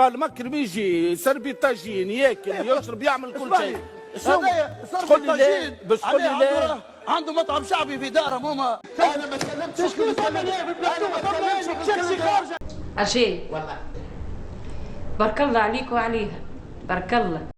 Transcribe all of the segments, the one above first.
قال مكرم يجي يسربي الطاجين ياكل يشرب يعمل كل شيء. هذايا تقول لي لا باش تقول لي لا عنده مطعم شعبي في داره ماما. انا ما سلمتش كل خارجه عشان والله بارك الله عليك وعليها بارك الله.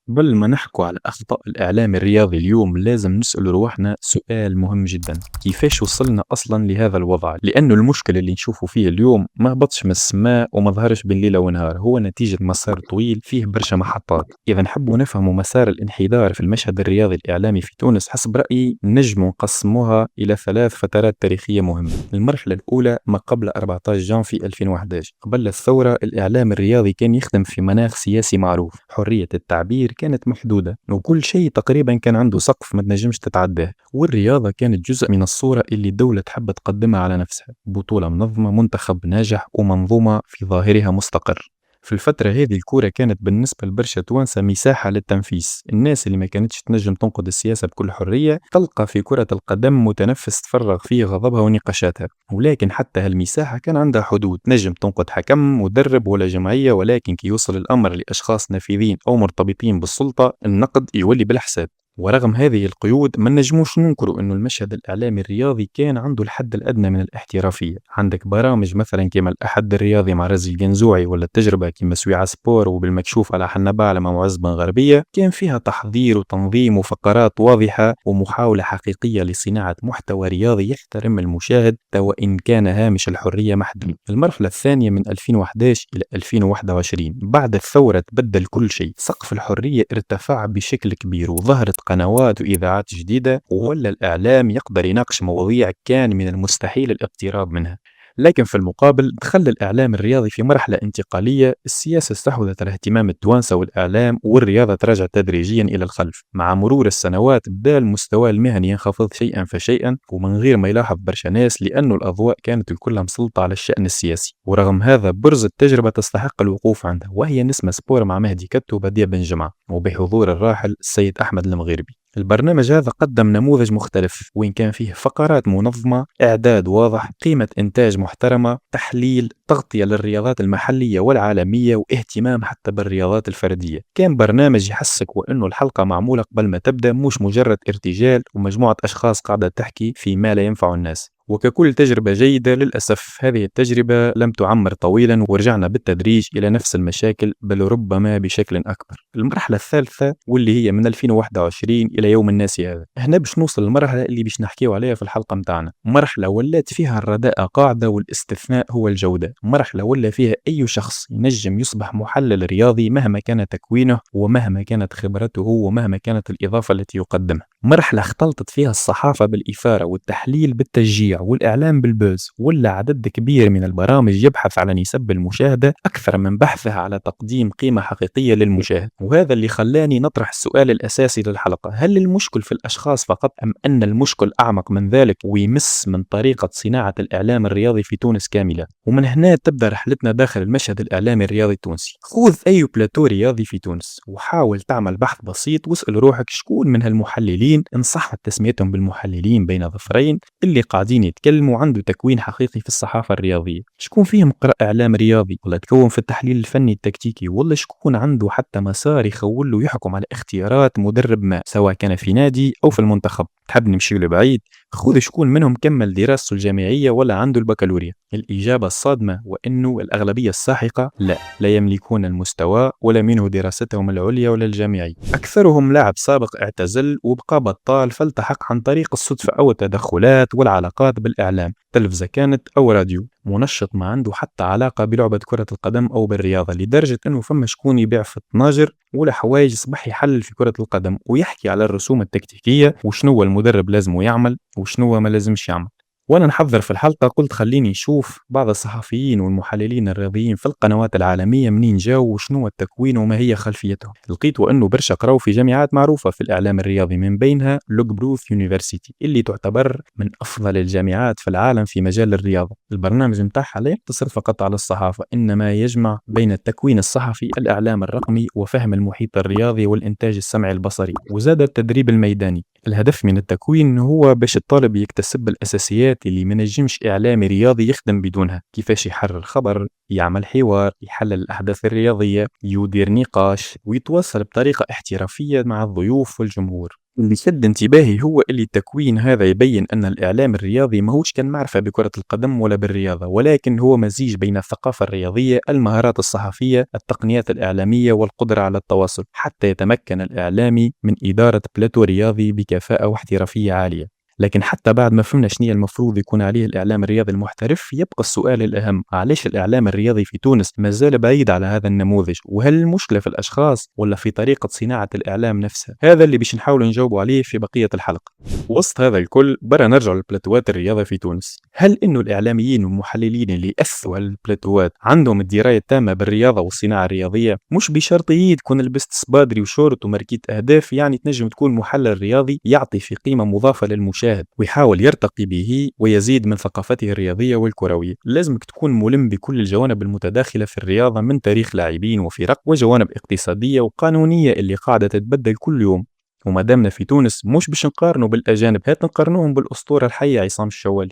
قبل ما نحكوا على أخطاء الإعلام الرياضي اليوم لازم نسأل روحنا سؤال مهم جدا: كيفاش وصلنا أصلا لهذا الوضع؟ لأنه المشكلة اللي نشوفه فيه اليوم ما هبطش من السماء وما ظهرش بين ليلة ونهار، هو نتيجة مسار طويل فيه برشا محطات. إذا نحبوا نفهموا مسار الانحدار في المشهد الرياضي الإعلامي في تونس، حسب رأيي نجم نقسموها إلى 3 فترات تاريخية مهمة. المرحلة الأولى ما قبل 14 جانفي 2011. قبل الثورة الإعلام الرياضي كان يخدم في مناخ سياسي معروف، حرية التعبير كانت محدودة وكل شيء تقريبا كان عنده سقف ما تنجمش تتعداه، والرياضة كانت جزء من الصورة اللي الدولة تحب تقدمها على نفسها: بطولة منظمة، منتخب ناجح، ومنظومة في ظاهرها مستقر. في الفترة هذه الكورة كانت بالنسبة لبرشا توانسة مساحة للتنفيس. الناس اللي ما كانتش تنجم تنقد السياسة بكل حرية تلقى في كرة القدم متنفس تفرغ فيه غضبها ونقاشاتها. ولكن حتى هالمساحة كان عندها حدود، نجم تنقد حكم، مدرب ولا جمعية، ولكن كي يوصل الأمر لأشخاص نافذين أو مرتبطين بالسلطة النقد يولي بالحساب. ورغم هذه القيود ما نجموش ننكروا انه المشهد الاعلامي الرياضي كان عنده الحد الادنى من الاحترافيه. عندك برامج مثلا كما الاحد الرياضي مع رزق الجنزوعي، ولا التجربه كما سويعة سبور وبالمكشوف على حنبه على معز بن غربيه، كان فيها تحضير وتنظيم وفقرات واضحه ومحاوله حقيقيه لصناعه محتوى رياضي يحترم المشاهد وان كان هامش الحريه محدود. المرحله الثانيه من 2011 الى 2021 بعد الثوره تبدل كل شيء، سقف الحريه ارتفع بشكل كبير وظهرت قنوات وإذاعات جديدة، ولا الإعلام يقدر يناقش مواضيع كان من المستحيل الاقتراب منها. لكن في المقابل دخل الإعلام الرياضي في مرحلة انتقالية، السياسة استحوذت على اهتمام التوانسة والإعلام، والرياضة تراجعت تدريجيا إلى الخلف. مع مرور السنوات بدا المستوى المهني ينخفض شيئا فشيئا ومن غير ما يلاحظ برشا ناس، لأنه الأضواء كانت الكلها مسلطة على الشأن السياسي. ورغم هذا برز التجربة تستحق الوقوف عندها، وهي نسمة سبور مع مهدي كتو وبديع بن جمعة وبحضور الراحل السيد أحمد المغيربي. البرنامج هذا قدم نموذج مختلف وين كان فيه فقرات منظمة، إعداد واضح، قيمة إنتاج محترمة، تحليل، تغطية للرياضات المحلية والعالمية، واهتمام حتى بالرياضات الفردية. كان برنامج يحسك وإنه الحلقة معمولة قبل ما تبدأ، مش مجرد ارتجال ومجموعة أشخاص قاعدة تحكي في ما لا ينفع الناس. وككل تجربة جيدة للأسف هذه التجربة لم تعمر طويلا ورجعنا بالتدريج إلى نفس المشاكل، بل ربما بشكل أكبر. المرحلة الثالثة واللي هي من 2021 إلى يوم الناس هذا، هنا باش نوصل للمرحلة اللي باش نحكيو عليها في الحلقة متاعنا. مرحلة ولات فيها الرداء قاعدة والاستثناء هو الجودة. مرحلة ولا فيها أي شخص ينجم يصبح محلل رياضي مهما كان تكوينه ومهما كانت خبرته ومهما كانت الإضافة التي يقدمها. مرحلة اختلطت فيها الصحافة بالإثارة والتحليل بالتشجيع والإعلام بالبوز، ولا عدد كبير من البرامج يبحث على نسب المشاهدة أكثر من بحثها على تقديم قيمة حقيقية للمشاهد. وهذا اللي خلاني نطرح السؤال الأساسي للحلقة: هل المشكل في الأشخاص فقط، أم أن المشكل أعمق من ذلك ويمس من طريقة صناعة الإعلام الرياضي في تونس كاملة؟ ومن هنا تبدأ رحلتنا داخل المشهد الإعلامي الرياضي التونسي. خذ أي بلاتو رياضي في تونس وحاول تعمل بحث بسيط واسأل روحك شكون من هالمحللين، إن صحت تسميتهم بالمحللين بين ظفرين، اللي قاعدين يتكلموا عنده تكوين حقيقي في الصحافة الرياضية. شكون فيهم قرأ إعلام رياضي ولا تكون في التحليل الفني التكتيكي، ولا شكون عنده حتى مسار يخول له يحكم على اختيارات مدرب ما سواء كان في نادي أو في المنتخب. تحب نمشي لبعيد؟ خذ شكون منهم كمل دراسته الجامعية ولا عنده البكالوريا. الإجابة الصادمة وإنه الأغلبية الساحقة لا يملكون المستوى ولا منه دراستهم العليا ولا الجامعي. أكثرهم لاعب سابق اعتزل وبقى بطال فالتحق عن طريق الصدفة أو التدخلات والعلاقات بالإعلام، تلفزة كانت أو راديو. منشط ما عنده حتى علاقة بلعبة كرة القدم أو بالرياضة، لدرجة أنه فما شكون يبيع في الطناجر ولا حوايج صبح يحلل في كرة القدم ويحكي على الرسوم التكتيكية وشنو المدرب لازم يعمل وشنو ما لازمش يعمل. وانا نحضر في الحلقة قلت خليني نشوف بعض الصحفيين والمحللين الرياضيين في القنوات العالمية منين جاوا وشنو التكوين وما هي خلفيتهم. لقيت وانه برشا قراوا في جامعات معروفة في الاعلام الرياضي، من بينها لوك بروث يونيفرسيتي اللي تعتبر من افضل الجامعات في العالم في مجال الرياضة. البرنامج متاعها لا يقتصر فقط على الصحافة، انما يجمع بين التكوين الصحفي، الاعلام الرقمي، وفهم المحيط الرياضي والانتاج السمعي البصري، وزاد التدريب الميداني. الهدف من التكوين هو باش الطالب يكتسب الاساسيات الأدوات اللي منجمش إعلامي رياضي يخدم بدونها. كيفاش يحرر خبر، يعمل حوار، يحلل الأحداث الرياضية، يدير نقاش، ويتواصل بطريقة احترافية مع الضيوف والجمهور. اللي شد انتباهي هو اللي التكوين هذا يبين أن الإعلام الرياضي ماهوش كان معرفة بكرة القدم ولا بالرياضة، ولكن هو مزيج بين الثقافة الرياضية، المهارات الصحفية، التقنيات الإعلامية، والقدرة على التواصل، حتى يتمكن الإعلامي من إدارة بلاتو رياضي بكفاءة واحترافية عالية. لكن حتى بعد ما فهمنا شنو المفروض يكون عليه الإعلام الرياضي المحترف، يبقى السؤال الأهم: علاش الإعلام الرياضي في تونس مازال بعيد على هذا النموذج؟ وهل المشكلة في الأشخاص ولا في طريقة صناعة الإعلام نفسها؟ هذا اللي باش نحاول نجاوب عليه في بقية الحلقة. وسط هذا الكل برا نرجع للبلاتوات الرياضة في تونس. هل إنه الإعلاميين والمحللين اللي أسسوا هالبلاتوات عندهم الدراية التامة بالرياضة والصناعة الرياضية؟ مش بشرطية تكون لبست سبادري وشورت وماركيت أهداف يعني تنجم تكون محلل رياضي يعطي في قيمة مضافة للمشاهد ويحاول يرتقي به ويزيد من ثقافته الرياضية والكروية. لازمك تكون ملم بكل الجوانب المتداخلة في الرياضة، من تاريخ لاعبين وفرق وجوانب اقتصادية وقانونية اللي قاعدة تتبدل كل يوم. وما دامنا في تونس مش باش نقارنوا بالأجانب، هات نقارنوهم بالأسطورة الحية عصام الشوالي.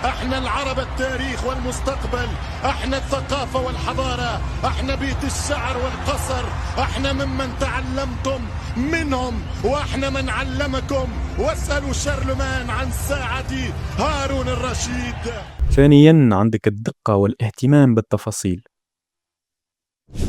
احنا العرب التاريخ والمستقبل، احنا الثقافة والحضارة، احنا بيت الشعر والقصر، احنا ممن تعلمتم منهم واحنا من علمكم، واسألوا شارلمان عن ساعة هارون الرشيد. ثانيا عندك الدقة والاهتمام بالتفاصيل.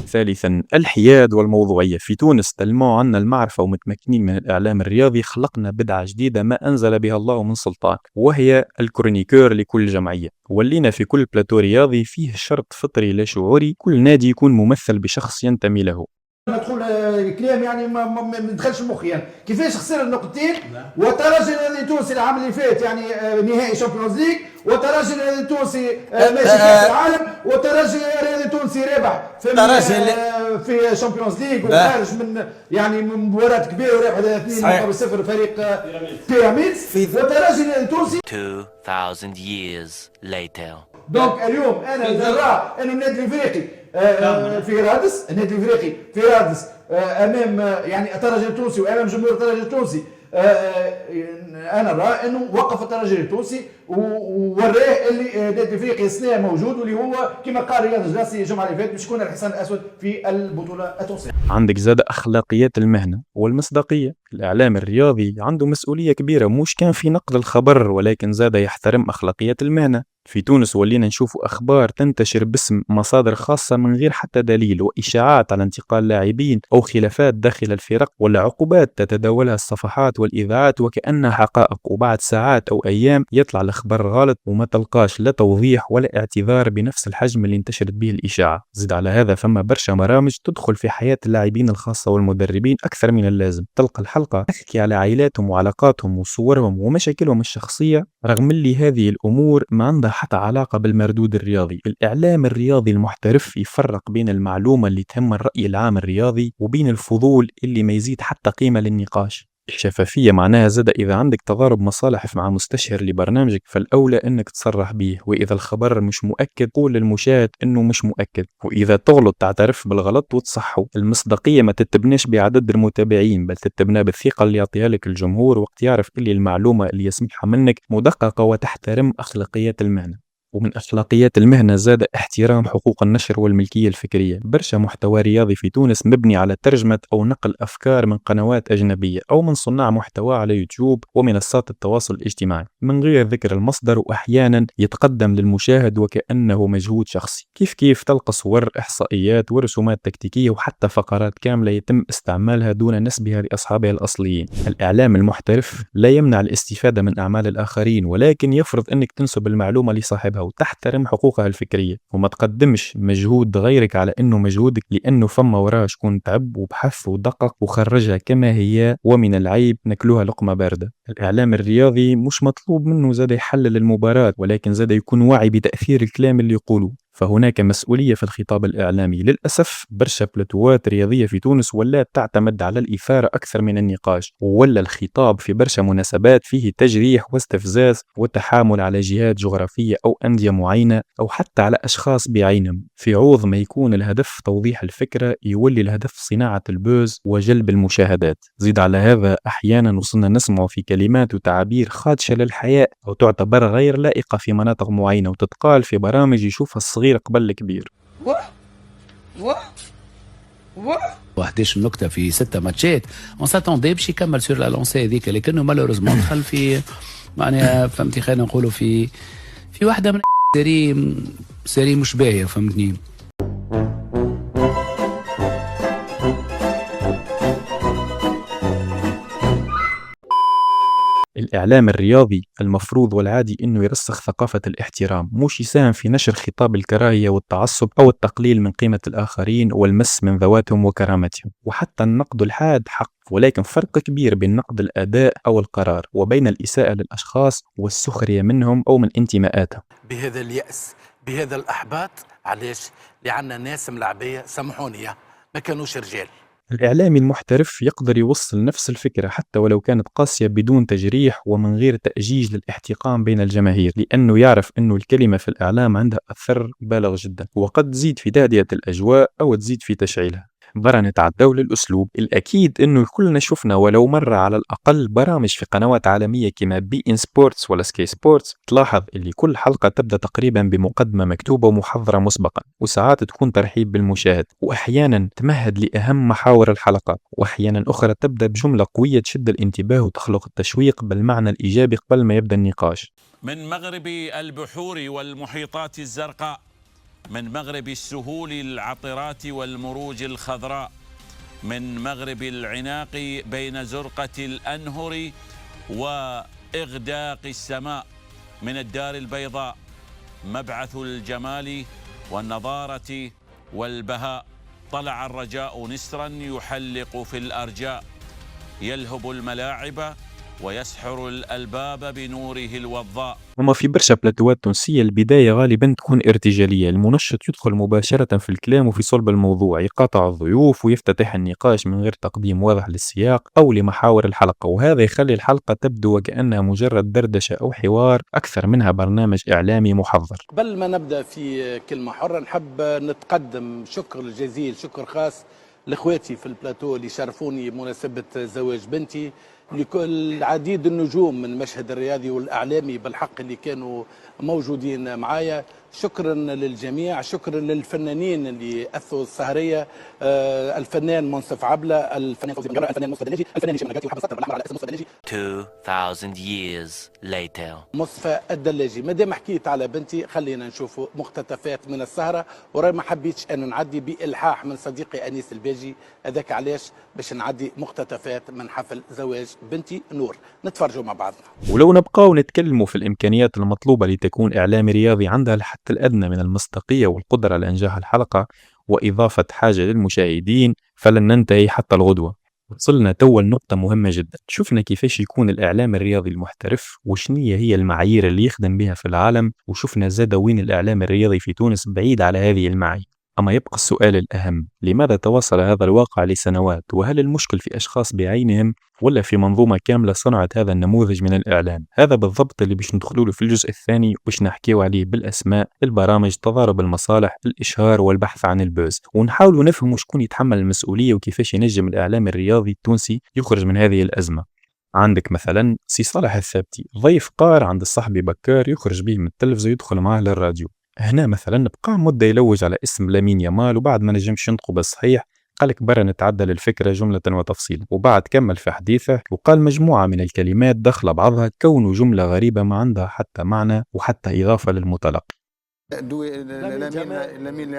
ثالثا الحياد والموضوعية. في تونس تلمع عنا المعرفة ومتمكنين من الإعلام الرياضي، خلقنا بدعة جديدة ما أنزل بها الله من سلطان، وهي الكرونيكور لكل جمعية. ولينا في كل بلاتو رياضي فيه شرط فطري لا شعوري، كل نادي يكون ممثل بشخص ينتمي له. مدخول الكلام يعني ما دخلش مخي يعني كيفاش خسر النقطتين والترجي التونسي العام اللي فات يعني نهائي شامبيونز ليج، والترجي التونسي ماشي كاس العالم، والترجي التونسي رابح في شامبيونز ليج وخارج من يعني من مباراة كبيرة ورابح 2-0 فريق بيراميدز، والترجي التونسي 2000 years later. دونك اليوم انا نرى انه النادي الافريقي في رادس، النادي الافريقي في رادس امام يعني الترجي التونسي وامام جمهور الترجي التونسي، انا نرى انه وقف الترجي التونسي ووراه اللي النادي الافريقي السنه موجود، واللي هو كما قال رياض الجلاسي الجمعه اللي فاتت باش يكون الحصان الاسود في البطوله التونسيه. عندك زاد اخلاقيات المهنه والمصداقيه. الاعلام الرياضي عنده مسؤوليه كبيره، مش كان في نقل الخبر ولكن زاد يحترم اخلاقيات المهنه. في تونس ولينا نشوف أخبار تنتشر باسم مصادر خاصة من غير حتى دليل، وإشاعات على انتقال لاعبين أو خلافات داخل الفرق، ولا عقوبات تتداولها الصفحات والإذاعات وكأنها حقائق، وبعد ساعات أو أيام يطلع الأخبار غلط وما تلقاش لا توضيح ولا اعتذار بنفس الحجم اللي انتشرت به الإشاعة. زد على هذا فما برشا برامج تدخل في حياة اللاعبين الخاصة والمدربين أكثر من اللازم، تلقى الحلقة تحكي على عائلاتهم وعلاقاتهم وصورهم ومشاكلهم الشخصية، رغم اللي هذه الأمور ما عندها حتى علاقة بالمردود الرياضي. الإعلام الرياضي المحترف يفرق بين المعلومة اللي تهم الرأي العام الرياضي وبين الفضول اللي ما يزيد حتى قيمة للنقاش. الشفافية معناها زاد إذا عندك تضارب مصالح مع مستشهر لبرنامجك فالأولى أنك تصرح به، وإذا الخبر مش مؤكد قول للمشاهد أنه مش مؤكد، وإذا تغلط تعترف بالغلط وتصحه. المصداقية ما تتبناش بعدد المتابعين، بل تتبنى بالثقة اللي يعطيها لك الجمهور وقت يعرف اللي المعلومة اللي يسمعها منك مدققة وتحترم أخلاقيات المهنة. ومن أخلاقيات المهنة زاد احترام حقوق النشر والملكية الفكرية. برشا محتوى رياضي في تونس مبني على ترجمة أو نقل أفكار من قنوات أجنبية أو من صناع محتوى على يوتيوب ومنصات التواصل الاجتماعي من غير ذكر المصدر، وأحيانا يتقدم للمشاهد وكأنه مجهود شخصي. كيف تلقى صور، إحصائيات ورسومات تكتيكية وحتى فقرات كاملة يتم استعمالها دون نسبها لأصحابها الأصليين. الإعلام المحترف لا يمنع الاستفادة من أعمال الآخرين، ولكن يفرض أنك تنسب المعلومة لصاحبها وتحترم حقوقها الفكرية، وما تقدمش مجهود غيرك على انه مجهودك، لانه فما وراه شكون تعب وبحث ودقق وخرجها كما هي، ومن العيب نكلوها لقمة باردة. الاعلام الرياضي مش مطلوب منه زاد يحلل المباراة، ولكن زاد يكون واعي بتأثير الكلام اللي يقوله. فهناك مسؤولية في الخطاب الإعلامي. للأسف برشا بلاتوات رياضية في تونس ولات تعتمد على الإثارة أكثر من النقاش، ولا الخطاب في برشا مناسبات فيه تجريح واستفزاز وتحامل على جهات جغرافية أو أندية معينة أو حتى على أشخاص بعينهم. في عوض ما يكون الهدف توضيح الفكرة، يولي الهدف صناعة البوز وجلب المشاهدات. زيد على هذا أحيانا وصلنا نسمع في كلمات وتعابير خادشة للحياء أو تعتبر غير لائقة في مناطق معينة وتتقال في برامج يشوفها الصغير قبل الكبير. 11 نقطة في 6 ماتشات، اون ساتوندي باش يكمل سور لا لونسي هذيك، لكنه مالوريزمون دخل في معناها فهمتي، خلينا نقولوا في واحدة من سيري مش باهية، فهمتني. الإعلام الرياضي المفروض والعادي إنه يرسخ ثقافة الاحترام، مش يساهم في نشر خطاب الكراهية والتعصب أو التقليل من قيمة الآخرين والمس من ذواتهم وكرامتهم. وحتى النقد الحاد حق، ولكن فرق كبير بين نقد الأداء أو القرار وبين الإساءة للأشخاص والسخرية منهم أو من انتماءاتهم. بهذا اليأس، بهذا الأحباط، علاش؟ لأن ناس ملعبية، سامحوني ما كانوش رجال. الإعلامي المحترف يقدر يوصل نفس الفكرة حتى ولو كانت قاسية بدون تجريح ومن غير تأجيج للاحتقان بين الجماهير، لأنه يعرف أنه الكلمة في الإعلام عندها أثر بالغ جدا، وقد تزيد في تهدئة الأجواء أو تزيد في تشعيلها. برا نتعدوا للأسلوب. الأكيد أنه كلنا شفنا ولو مرة على الأقل برامج في قنوات عالمية كما بي إن سبورتس ولا سكي سبورتس، تلاحظ اللي كل حلقة تبدأ تقريبا بمقدمة مكتوبة ومحضرة مسبقا، وساعات تكون ترحيب بالمشاهد، وأحيانا تمهد لأهم محاور الحلقة، وأحيانا أخرى تبدأ بجملة قوية تشد الانتباه وتخلق التشويق بالمعنى الإيجابي قبل ما يبدأ النقاش. من مغرب البحور والمحيطات الزرقاء، من مغرب السهول العطرات والمروج الخضراء، من مغرب العناق بين زرقة الأنهر وإغداق السماء، من الدار البيضاء مبعث الجمال والنضارة والبهاء، طلع الرجاء نسرا يحلق في الأرجاء، يلهب الملاعب ويسحر الألباب بنوره الوضاء. وما في برشا بلاتوات تونسية البداية غالبا تكون ارتجالية، المنشط يدخل مباشرة في الكلام وفي صلب الموضوع، يقاطع الضيوف ويفتتح النقاش من غير تقديم واضح للسياق أو لمحاور الحلقة، وهذا يخلي الحلقة تبدو وكأنها مجرد دردشة أو حوار أكثر منها برنامج إعلامي محضر. قبل ما نبدأ في كلمة حرة نحب نتقدم شكر جزيل، شكر خاص لاخواتي في البلاتو اللي شرفوني بمناسبة زواج بنتي، لكل عديد النجوم من المشهد الرياضي والإعلامي بالحق اللي كانوا موجودين معايا. شكرا للجميع، شكرا للفنانين اللي أثوا السهرية، الفنان منصف عبلة، الفنان فوزي بن جرة، الفنان مصطفى دلاجي، الفنان هشام نجاتي وحب السطر بالأحمر على اسم مصطفى دلاجي. 2000 years later. مصطفى الدلاجي. ما دام حكيت على بنتي خلينا نشوفوا مقتطفات من السهرة، وراي ما حبيتش أن نعدي بإلحاح من صديقي أنيس الباجي، هذاك علاش باش نعدي مقتطفات من حفل زواج بنتي نور. نتفرجوا مع بعضنا. ولو نبقاو نتكلموا في الإمكانيات المطلوبة لتكون إعلامي رياضي عندها الحد الأدنى من المصداقية والقدرة على إنجاح الحلقة وإضافة حاجة للمشاهدين، فلن ننتهي حتى الغدوة. وصلنا توا لنقطة مهمة جدا، شفنا كيفاش يكون الإعلام الرياضي المحترف وشنية هي المعايير اللي يخدم بها في العالم، وشفنا زاد وين الإعلام الرياضي في تونس بعيد على هذه المعايير. أما يبقى السؤال الأهم، لماذا تواصل هذا الواقع لسنوات؟ وهل المشكل في أشخاص بعينهم ولا في منظومة كاملة صنعت هذا النموذج من الإعلام؟ هذا بالضبط اللي باش ندخلوا له في الجزء الثاني، باش نحكيو عليه بالأسماء، البرامج، تضارب المصالح، الإشهار والبحث عن البوز، ونحاولوا نفهموا شكون يتحمل المسؤولية وكيفاش ينجم الإعلام الرياضي التونسي يخرج من هذه الأزمة. عندك مثلا سي صالح الثابتي، ضيف قار عند الصحبي بكار، يخرج به من التلفزة ويدخل معاه للراديو. هنا مثلا بقى مدة يلوج على اسم لامين يامال، وبعد ما نجمش ينطقوا بالصحيح قالك برا نتعدى للفكرة جملة وتفصيلا، وبعد كمل في حديثه وقال مجموعة من الكلمات داخلة بعضها كونوا جملة غريبة ما عندها حتى معنى وحتى إضافة للمتلقي. لامين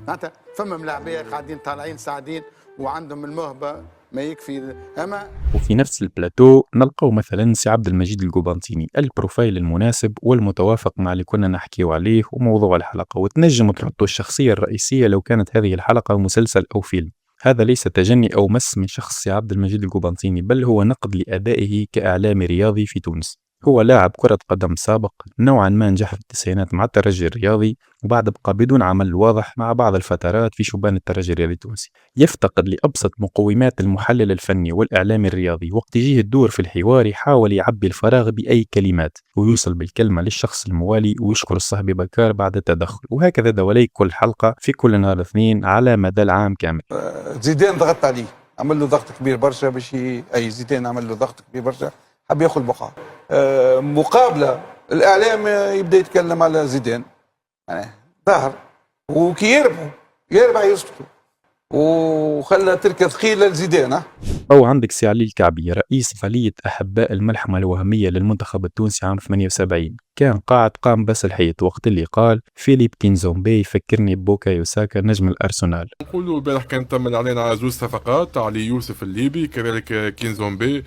معناتها فما ملاعبيه قاعدين طالعين ساعدين وعندهم المهبه ما يكفي. اما وفي نفس البلاتو نلقاو مثلا سي عبد المجيد القبنطيني، البروفايل المناسب والمتوافق مع اللي كنا نحكيو عليه وموضوع الحلقة، وتنجم تحطوا الشخصية الرئيسية لو كانت هذه الحلقة مسلسل أو فيلم. هذا ليس تجني أو مس من شخص سي عبد المجيد القبنطيني، بل هو نقد لأدائه كإعلامي رياضي في تونس. هو لاعب كرة قدم سابق نوعا ما نجح في التسعينات مع الترجي الرياضي، وبعد بقى بدون عمل واضح مع بعض الفترات في شبان الترجي الرياضي التونسي. يفتقد لأبسط مقومات المحلل الفني والإعلامي الرياضي، وقت يجيه الدور في الحوار يحاول يعبي الفراغ بأي كلمات ويوصل بالكلمة للشخص الموالي ويشكر الصحبي بكار بعد التدخل، وهكذا دواليك كل حلقة في كل نهار اثنين على مدى العام كامل. زيدان ضغط عليه، عمل له ضغط كبير برشا باش اي زيدان عمل له ضغط كبير برشا، حب ياخذ البقعه. مقابله الاعلام يبدا يتكلم على زيدان يعني ظهر، وكي يربع يسكتوا وخلى تركه ثقيله لزيدان. أو عندك سي علي الكعبي رئيس خلية أحباء الملحمة الوهمية للمنتخب التونسي عام 78، كان قام بس الحيط وقت اللي قال فيليب كينزومبي يفكرني ببوكايو ساكا نجم الأرسنال. نقولوا البارح كان تم الإعلان على زوج صفقات، علي يوسف الليبي كذلك كينزومبي.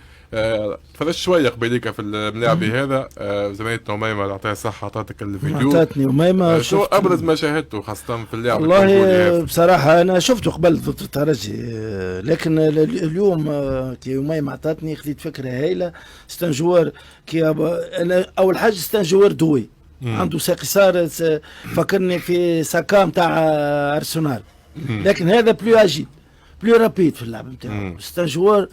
تفرجت شويه قبيليك في الملاعبي هذا. زميلتنا أميمة يعطيها الصحة عطاتك الفيديو. عطاتني أميمة. شو أبرز ما شاهدته خاصة في اللعب؟ والله بصراحة أنا شفته قبل ضد الترجي، لكن اليوم كي أميمة عطاتني خذيت فكرة هايلة. ستانجوار كي أنا أول حاجة ستانجوار دوي عنده ساقي صار فكرني في ساكا متاع أرسنال، لكن هذا بلو أجيد بلو رابيد في اللعب متاعه. ستانجوار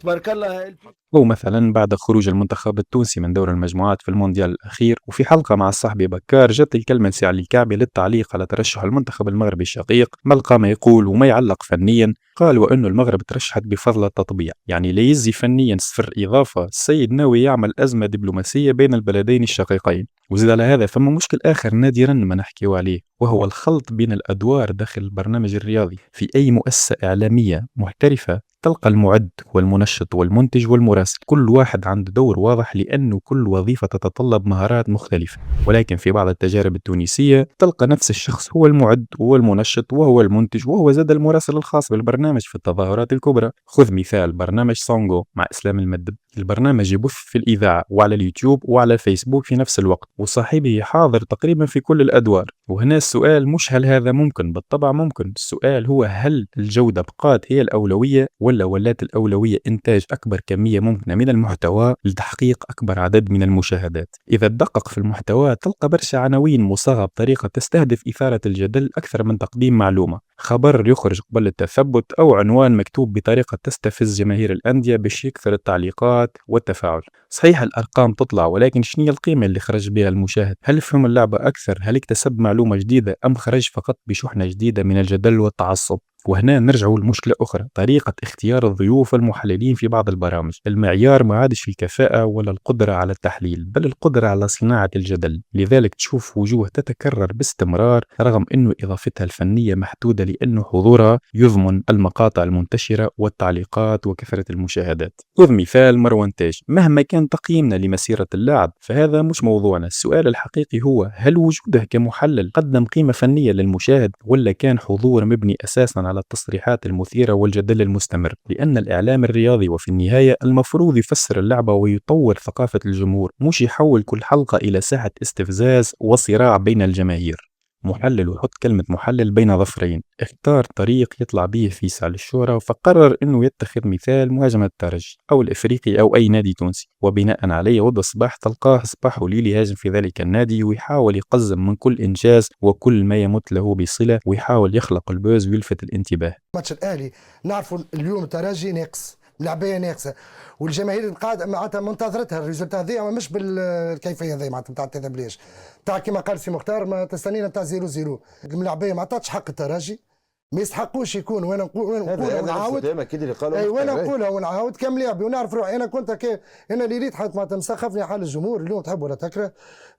تبارك الله. هو مثلا بعد خروج المنتخب التونسي من دور المجموعات في المونديال الأخير، وفي حلقة مع الصحبي بكار جت الكلمة سي علي الكعبي للتعليق على ترشح المنتخب المغربي الشقيق، بل ما يقول وما يعلق فنيا. قال وأنه المغرب ترشحت بفضل التطبيع، يعني لا يزي فنيا صفر إضافة. السيد ناوي يعمل أزمة دبلوماسية بين البلدين الشقيقين. وزيد على هذا فما مشكل آخر نادرا ما نحكيو عليه، وهو الخلط بين الأدوار داخل البرنامج الرياضي. في أي مؤسسة إعلامية محترفة تلقى المعد والمنشط والمنتج والمراسل كل واحد عنده دور واضح، لأنه كل وظيفة تتطلب مهارات مختلفة. ولكن في بعض التجارب التونسية تلقى نفس الشخص هو المعد وهو المنشط وهو المنتج وهو زاد المراسل الخاص بالبرنامج في التظاهرات الكبرى. خذ مثال برنامج سونغو مع إسلام المدب، البرنامج يبث في الإذاعة وعلى اليوتيوب وعلى الفيسبوك في نفس الوقت، وصاحبه حاضر تقريبا في كل الأدوار. وهنا السؤال مش هل هذا ممكن، بالطبع ممكن. السؤال هو هل الجودة بقات هي الأولوية، ولا ولات الأولوية إنتاج أكبر كمية ممكنة من المحتوى لتحقيق أكبر عدد من المشاهدات. إذا تدقق في المحتوى تلقى برشا عناوين مصاغة بطريقة تستهدف إثارة الجدل أكثر من تقديم معلومة، خبر يخرج قبل التثبت أو عنوان مكتوب بطريقة تستفز جماهير الأندية باش يكثر التعليقات والتفاعل. صحيح الأرقام تطلع، ولكن شنو هي القيمة اللي خرج بها المشاهد؟ هل فهم اللعبة أكثر؟ هل اكتسب معلومة جديدة؟ أم خرج فقط بشحنة جديدة من الجدل والتعصب؟ وهنا نرجعوا لمشكلة أخرى، طريقة اختيار الضيوف المحللين في بعض البرامج. المعيار ما عادش في الكفاءة ولا القدرة على التحليل، بل القدرة على صناعة الجدل. لذلك تشوف وجوه تتكرر باستمرار رغم أنه إضافتها الفنية محدودة، لأنه حضورها يضمن المقاطع المنتشرة والتعليقات وكثرة المشاهدات. خذ مثال مروان تاج، مهما كان تقييمنا لمسيرة اللاعب فهذا مش موضوعنا. السؤال الحقيقي هو هل وجوده كمحلل قدم قيمة فنية للمشاهد، ولا كان حضور مبني أساسا على التصريحات المثيرة والجدل المستمر؟ لأن الإعلام الرياضي وفي النهاية المفروض يفسر اللعبة ويطور ثقافة الجمهور، مش يحول كل حلقة إلى ساحة استفزاز وصراع بين الجماهير. محلل وحط كلمة محلل بين ظفرين، اختار طريق يطلع به في سعل الشهرة، فقرر انه يتخذ مثال مهاجم الترجي او الافريقي او اي نادي تونسي، وبناء عليه وضع صباح تلقاه صباح وليل يهاجم في ذلك النادي ويحاول يقزم من كل انجاز وكل ما يمت له بصلة، ويحاول يخلق البوز ويلفت الانتباه. ماتش الاهلي نعرفوا اليوم الترجي ناقص، ملاعبيه ناقصه، والجماهير القاعده معناتها منتظرتها الريزلت هذه، مش بالكيفيه هذه معناتها نتاع التذبليش تاع كيما قال سي مختار، ما تستنينا تاع 0-0. الملاعبيه ما عطاتش حق الترجي، ما يستحقوش يكون. وانا نقول ونعاود وانا نقولها ونعاود كم لاعبي ونعرف روحي. انا كنت انا اللي ريت حتى معناتها مسخفني حال الجمهور. اليوم تحب ولا تكره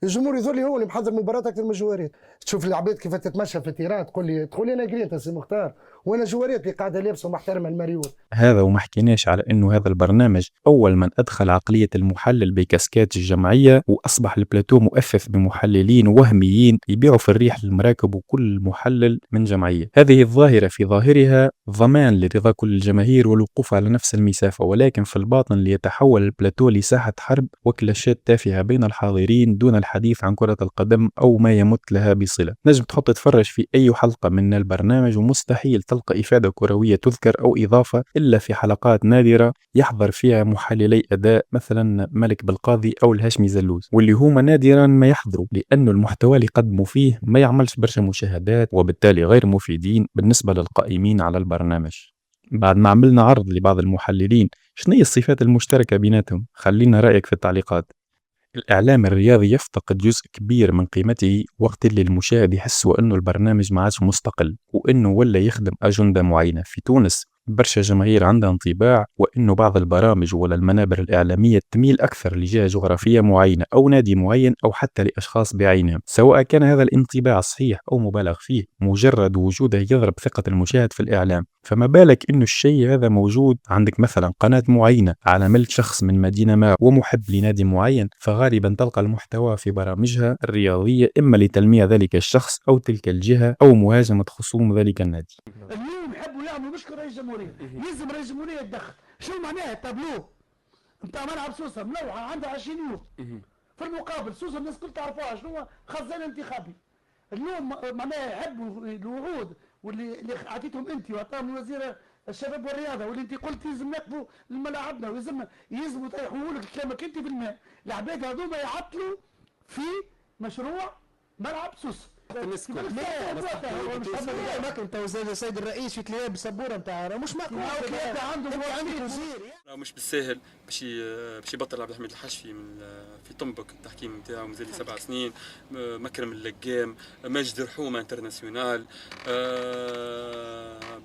الجمهور يظل لي هو اللي محضر مباراه اكثر من الجواريات. تشوف العباد كيف تتمشى في التيران تقول لي انا قريت سي مختار، وانا جواريات اللي قاعده لابسه محترمه المريول هذا. وما حكيناش على انه هذا البرنامج اول من ادخل عقليه المحلل بكاسكات الجمعيه، واصبح البلاتو مؤثث بمحللين وهميين يبيعوا في الريح للمراكب، وكل محلل من جمعيه. هذه الظاهرة في ظاهرها ضمان لرضا كل الجماهير والوقوف على نفس المسافة، ولكن في الباطن ليتحول البلاتو لساحة حرب وكلاشات تافهة بين الحاضرين دون الحديث عن كرة القدم أو ما يمت لها بصلة. نجم تحط تتفرج في أي حلقة من البرنامج ومستحيل تلقى إفادة كروية تذكر أو إضافة إلا في حلقات نادرة يحضر فيها محللي أداء مثلا ملك بالقاضي أو الهاشمي زلوز، واللي هما نادرا ما يحضروا لأنه المحتوى اللي قدموا فيه ما يعملش برشا مشاهدات وبالتالي غير مفيدين بالنسبة للقائمين على البرنامج. بعد ما عملنا عرض لبعض المحللين شنو هي الصفات المشتركة بيناتهم، خلينا رأيك في التعليقات. الإعلام الرياضي يفتقد جزء كبير من قيمته وقت اللي المشاهد يحس وأنه البرنامج ما عادش مستقل وأنه ولا يخدم أجندة معينة. في تونس برشا جماهير عندها انطباع وأنه بعض البرامج ولا المنابر الإعلامية تميل أكثر لجهة جغرافية معينة أو نادي معين أو حتى لأشخاص بعينهم، سواء كان هذا الانطباع صحيح أو مبالغ فيه، مجرد وجوده يضرب ثقة المشاهد في الإعلام. فما بالك إنه الشيء هذا موجود عندك مثلا قناة معينة على ملك شخص من مدينة ما ومحب لنادي معين، فغالبا تلقى المحتوى في برامجها الرياضية إما لتلميع ذلك الشخص أو تلك الجهة أو مهاجمة خصوم ذلك النادي. اليوم يحبوا يعملوا مشكله رئيس الجمهوريه، يلزم رئيس الجمهوريه يتدخل. شو معناها التابلو نتاع ملعب سوسه ملوحه عندها 20 يوم في المقابل سوسه الناس الكل تعرفوها شنو خزان انتخابي. اليوم معناها يحبوا الوعود واللي اعطيتهم انت واعطاهم وزير الشباب والرياضه واللي انت قلت يلزم نقفوا لملاعبنا ويلزم يطيحوا لك كلامك انت في الماء. العباد هذوما يعطلوا في مشروع ملعب سوسه. انت السيد الرئيس في تلاقيه بالسبوره نتاع مش معقول عنده وزير مش بالساهل باش يبطل عبد الحميد الحشفي في طنبك التحكيم نتاعو مازال 7 سنين. مكرم اللقام، ماجد رحومه انترناسيونال،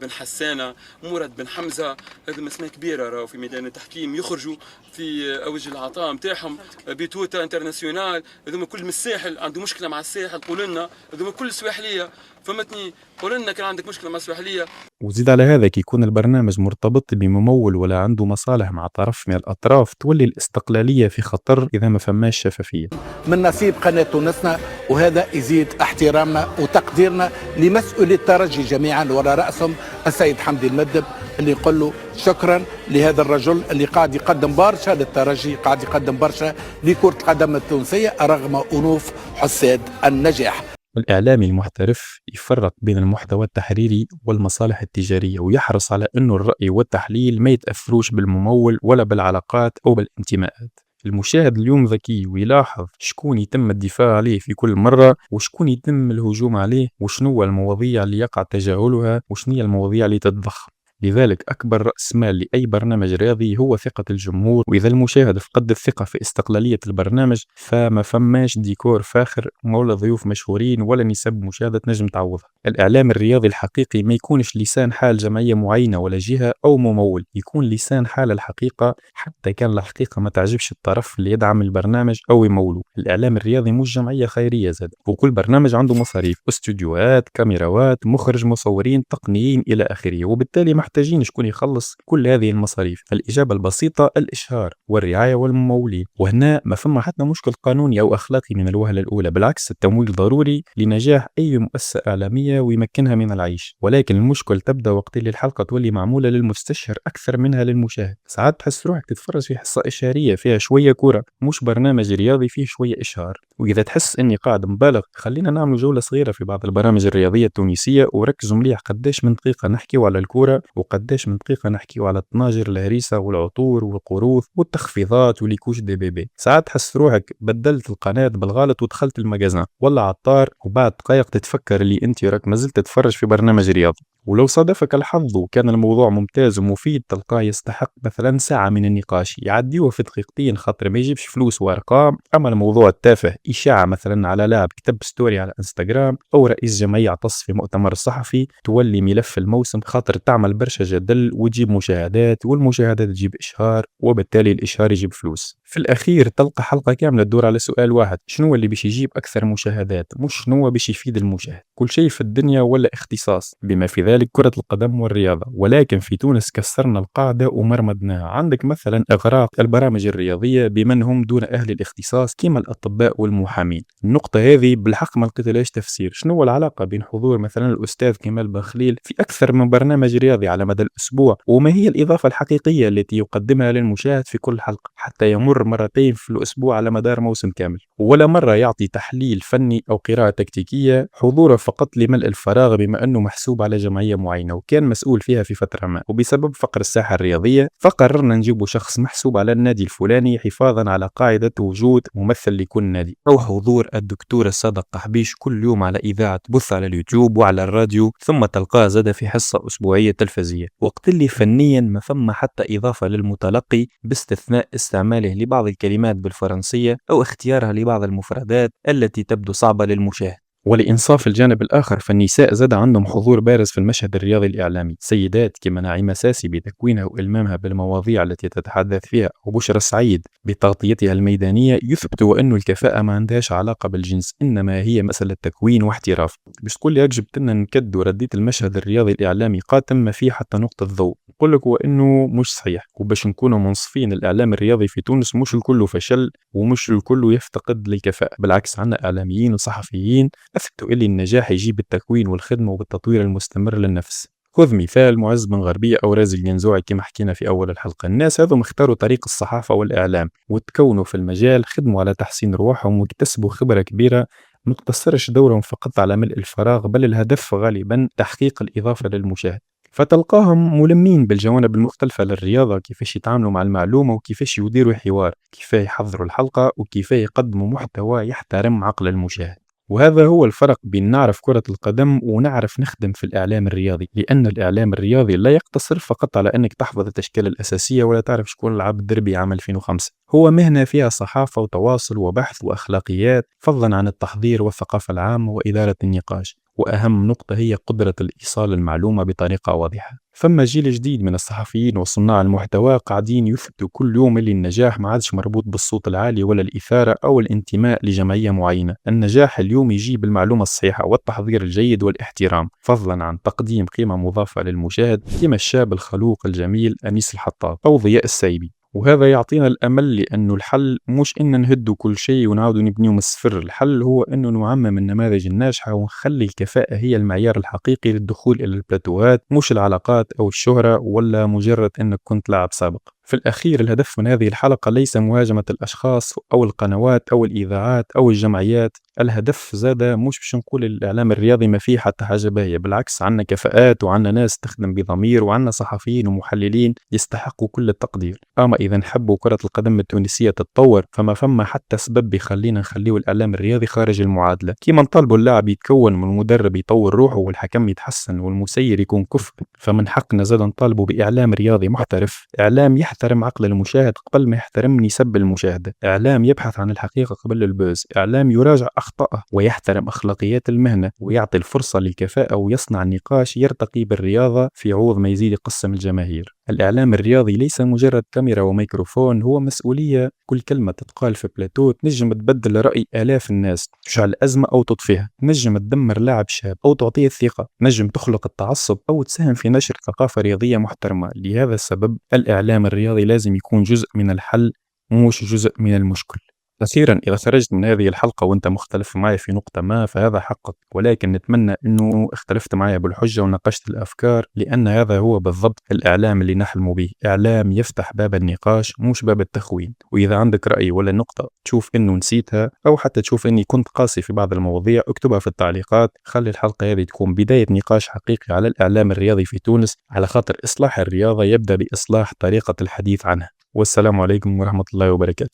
بن حسانه، مراد بن حمزه، هذو اسماء كبيره راهو في ميدان التحكيم يخرجوا في اوج العطاء نتاعهم. بيتوتا انترناسيونال هذوما كل من الساحل، عنده مشكله مع الساحل قولوا لنا. هذوما كل سواحليه فهمتني، قول لنا كان عندك مشكله مع السواحليه. وزيد على هذا كي يكون البرنامج مرتبط بممول ولا عنده مصالح مع طرف من الأطراف تولي الاستقلالية في خطر إذا ما فماش شفافية. من نصيب قناة تونسنا وهذا يزيد احترامنا وتقديرنا لمسؤولي الترجي جميعا وراء رأسهم السيد حمدي المدب اللي نقول له شكرا لهذا الرجل اللي قاعد يقدم برشا للترجي، قاعد يقدم برشا لكرة القدم التونسية رغم أنوف حساد النجاح. الإعلامي المحترف يفرق بين المحتوى التحريري والمصالح التجارية ويحرص على أنه الرأي والتحليل ما يتأثروش بالممول ولا بالعلاقات أو بالانتماءات. المشاهد اليوم ذكي ويلاحظ شكون يتم الدفاع عليه في كل مرة وشكون يتم الهجوم عليه وشنو المواضيع اللي يقع تجاهلها وشنو المواضيع اللي تتضخم. لذلك أكبر رأس مال لأي برنامج رياضي هو ثقة الجمهور، وإذا المشاهد فقد الثقة في استقلالية البرنامج فما فماش ديكور فاخر ولا ضيوف مشهورين ولا نسب مشاهدة نجم تعوضها. الإعلام الرياضي الحقيقي ما يكونش لسان حال جمعية معينة ولا جهة أو ممول، يكون لسان حال الحقيقة حتى كان الحقيقة ما تعجبش الطرف اللي يدعم البرنامج أو يموله. الإعلام الرياضي مش جمعية خيرية زاد، وكل برنامج عنده مصاريف، استوديوهات، كاميراوات، مخرج، مصورين، تقنيين إلى آخره، وبالتالي محتاجين شكون يخلص كل هذه المصاريف. الإجابة البسيطة الإشهار والرعاية والممولين، وهنا ما فما حتى مشكل قانوني أو أخلاقي من الوهلة الأولى، بالعكس التمويل ضروري لنجاح أي مؤسسة إعلامية ويمكنها من العيش، ولكن المشكل تبدأ وقت اللي الحلقة تولي معمولة للمستشهر أكثر منها للمشاهد. ساعات تحس روحك تتفرج في حصة إشهارية فيها شوية كورة مش برنامج رياضي فيه شوية إشهار. وإذا تحس إني قاعد مبالغ خلينا نعمل جولة صغيرة في بعض البرامج الرياضية التونسية وركزوا مليح قداش من دقيقة نحكيوا على الكورة وقداش من دقيقة نحكيوا على الطناجر الهريسة والعطور والقروض والتخفيضات وليكوش دي بيبي. ساعات تحس روحك بدلت القناة بالغلط ودخلت المجازان ولا عطار، وبعد دقائق تتفكر اللي انت راك مازلت تتفرج في برنامج رياضي. ولو صادفك الحظ وكان الموضوع ممتاز ومفيد تلقاه يستحق مثلا ساعة من النقاش يعديوه في دقيقتين خاطر ما يجيبش فلوس وارقام. اما الموضوع التافه إشاعة مثلا على لاعب كتب ستوري على انستغرام او رئيس جمعية عطس في مؤتمر صحفي تولي ملف الموسم خاطر تعمل برشا جدل وتجيب مشاهدات، والمشاهدات تجيب إشهار وبالتالي الإشهار يجيب فلوس. في الأخير تلقى حلقة كاملة تدور على سؤال واحد: شنو اللي باش يجيب أكثر مشاهدات؟ مش شنو باش يفيد المشاهد. كل شيء في الدنيا ولا اختصاص، بما في ذلك كرة القدم والرياضة، ولكن في تونس كسرنا القاعدة ومرمدناها. عندك مثلا إغراق البرامج الرياضية بمن هم دون أهل الاختصاص كما الأطباء والمحامين. النقطة هذه بالحق ما لقيتلهاش تفسير. شنو العلاقة بين حضور مثلا الأستاذ كمال بخليل في أكثر من برنامج رياضي على مدى الأسبوع، وما هي الإضافة الحقيقية التي يقدمها للمشاهد في كل حلقة، حتى يمر مرتين في الأسبوع على مدار موسم كامل، ولا مرة يعطي تحليل فني أو قراءة تكتيكية؟ حضوره فقط لملء الفراغ بما أنه محسوب على جمعية معينة وكان مسؤول فيها في فترة ما، وبسبب فقر الساحة الرياضية فقررنا نجيب شخص محسوب على النادي الفلاني حفاظا على قاعدة وجود ممثل لكل نادي. أو حضور الدكتور صادق قحبيش كل يوم على إذاعة بث على اليوتيوب وعلى الراديو، ثم تلقاه زاد في حصة أسبوعية تلفزية، وقت اللي فنيا ما ثم حتى إضافة للمتلقي باستثناء استعماله لبعض الكلمات بالفرنسية أو اختيارها لبعض المفردات التي تبدو صعبة للمشاهد. ولإنصاف الجانب الآخر فالنساء زاد عندهم حضور بارز في المشهد الرياضي الإعلامي. سيدات كما نعيمة ساسي بتكوينها وإلمامها بالمواضيع التي تتحدث فيها، وبشرى السعيد بتغطيتها الميدانية، يثبتوا أن الكفاءة ما عندهاش علاقة بالجنس، إنما هي مسألة تكوين واحتراف. باش تقول لي جبت لنا نكد ورديت المشهد الرياضي الإعلامي قاتم ما فيه حتى نقطة ضوء، نقول لك هو إنه مش صحيح. وباش نكونوا منصفين، الإعلام الرياضي في تونس مش الكل فشل ومش الكل يفتقد للكفاءة، بالعكس عنا إعلاميين وصحفيين أثبتوا إلي النجاح يجيب بالتكوين والخدمة وبالتطوير المستمر للنفس. خذ مثال معز بن غربية أو رازي الينزوعي كما حكينا في أول الحلقة. الناس هذم اختاروا طريق الصحافة والإعلام وتكونوا في المجال، خدموا على تحسين روحهم واكتسبوا خبرة كبيرة، ما تقتصرش دورهم فقط على ملء الفراغ، بل الهدف غالبا تحقيق الإضافة للمشاهد. فتلقاهم ملمين بالجوانب المختلفة للرياضة، كيفاش يتعاملوا مع المعلومة وكيفاش يديروا حوار، كيف يحضروا الحلقة وكيف يقدموا محتوى يحترم عقل المشاهد. وهذا هو الفرق بين نعرف كرة القدم ونعرف نخدم في الإعلام الرياضي، لأن الإعلام الرياضي لا يقتصر فقط على أنك تحفظ التشكيلة الأساسية ولا تعرف شكون لعب الدربي عام 2005. هو مهنة فيها صحافة وتواصل وبحث وأخلاقيات، فضلا عن التحضير والثقافة العامة وإدارة النقاش، وأهم نقطة هي قدرة الإيصال المعلومة بطريقة واضحة. ثم جيل جديد من الصحفيين وصناع المحتوى قاعدين يثبتوا كل يوم اللي النجاح ما عادش مربوط بالصوت العالي ولا الإثارة أو الانتماء لجمعية معينة. النجاح اليوم يجي بالمعلومة الصحيحة والتحضير الجيد والاحترام، فضلا عن تقديم قيمة مضافة للمشاهد كما الشاب الخلوق الجميل أنيس الحطاب أو ضياء السايبي. وهذا يعطينا الأمل، لأنه الحل مش إن نهدوا كل شيء ونعودوا نبنيه من الصفر. الحل هو إنه نعمم النماذج الناجحة ونخلي الكفاءة هي المعيار الحقيقي للدخول إلى البلاتوهات، مش العلاقات أو الشهرة ولا مجرد إنك كنت لاعب سابق. في الأخير الهدف من هذه الحلقة ليس مهاجمة الأشخاص أو القنوات أو الإذاعات أو الجمعيات. الهدف زاد مش باش نقول الإعلام الرياضي ما فيه حتى حاجة باهية، بالعكس عنا كفاءات وعنا ناس تخدم بضمير وعنا صحفيين ومحللين يستحقوا كل التقدير. أما إذا نحبوا كرة القدم التونسية تتطور فما حتى سبب بيخلينا نخليو الإعلام الرياضي خارج المعادلة. كيما نطالبوا اللاعب يتكون والمدرب يطور روحه والحكم يتحسن والمسير يكون كفء، فمن حقنا زاد نطالبوا بإعلام رياضي محترف، إعلام يحترم عقل المشاهد قبل ما يحترم نسب المشاهدة، إعلام يبحث عن الحقيقة قبل البوز، إعلام يراجع أخطاءه ويحترم أخلاقيات المهنة ويعطي الفرصة للكفاءة ويصنع نقاش يرتقي بالرياضة في عوض ما يزيد يقسم الجماهير. الإعلام الرياضي ليس مجرد كاميرا وميكروفون، هو مسؤولية. كل كلمة تتقال في بلاتو تنجم تبدل رأي آلاف الناس، تشعل أزمة أو تطفيها، تنجم تدمر لاعب شاب أو تعطيه الثقة، تنجم تخلق التعصب أو تساهم في نشر ثقافة رياضية محترمة. لهذا السبب الإعلام الرياضي لازم يكون جزء من الحل مش جزء من المشكل. أخيرا، إذا خرجت من هذه الحلقة وأنت مختلف معي في نقطة ما فهذا حقك، ولكن نتمنى أنه اختلفت معي بالحجة وناقشت الأفكار، لأن هذا هو بالضبط الإعلام اللي نحلم به، إعلام يفتح باب النقاش مش باب التخوين. وإذا عندك رأي ولا نقطة تشوف أنه نسيتها أو حتى تشوف أني كنت قاسي في بعض المواضيع، اكتبها في التعليقات. خلي الحلقة هذه تكون بداية نقاش حقيقي على الإعلام الرياضي في تونس، على خاطر إصلاح الرياضة يبدأ بإصلاح طريقة الحديث عنها. والسلام عليكم ورحمة الله وبركاته.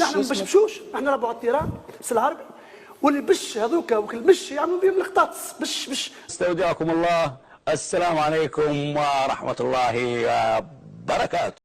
نحن مش بشوش، نحن نلعبوا على التيران بس العربي، واللي بش هذوك والمش يعملوا بهم القطاطس بش. استودعكم الله، السلام عليكم ورحمة الله وبركاته.